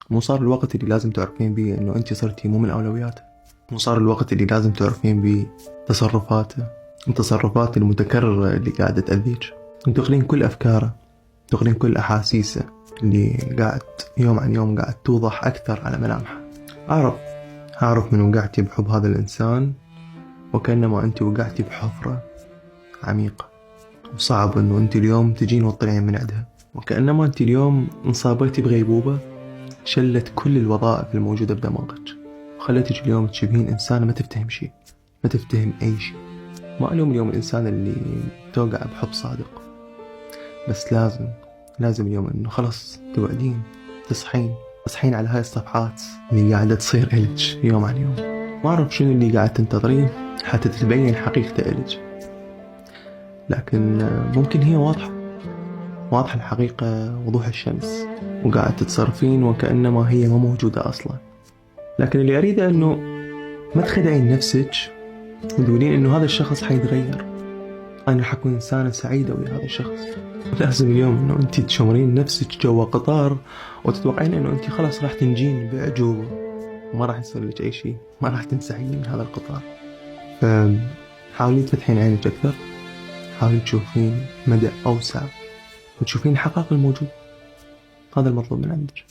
مو صار الوقت اللي لازم تعرفين بيه انه انت صرتي مو من اولوياته. مو صار الوقت اللي لازم تعرفين بيه تصرفاته، التصرفات المتكررة اللي قاعدة تأذيك، وتغلين كل افكاره، تغلين كل احاسيسه اللي قاعد يوم عن يوم قاعد توضح اكثر على ملامحه. اعرف من وقعتي بحب هذا الانسان وكأنما انت وقعتي بحفرة عميقة، وصعب انه انت اليوم تجين وتطلعين من عندها، وكأنما انت اليوم انصابيتي بغيبوبة شلت كل الوظائف الموجودة بدماغك، وخلتك اليوم تشبهين إنسانة ما تفتهم شيء، ما تفتهم أي شيء. ما ألوم اليوم الإنسان اللي توقع بحب صادق، بس لازم اليوم إنه خلاص توعدين، تصحين على هاي الصفحات اللي قاعدة تصير إلك يوم عن يوم. ما أعرف شنو اللي قاعد تنتظرين حتى تتبين حقيقته إلك، لكن ممكن هي واضحة الحقيقة وضوح الشمس، وقاعد تتصرفين وكأنما هي ما موجودة أصلا. لكن اللي أريده أنه ما تخدعين نفسك وتقولين أنه هذا الشخص حيتغير، أنا راح أكون إنسانة سعيدة ويا هذا الشخص. لازم اليوم أنه أنت تشمرين نفسك جوا قطار وتتوقعين أنه أنت خلاص راح تنجين بأعجوبة وما راح يصير لك أي شيء، ما راح تنسحبين من هذا القطار. فحاولين تفتحين عينك أكثر، حاولين تشوفين مدى أوسع وتشوفين الحقائق الموجودة. هذا المطلوب من عندك.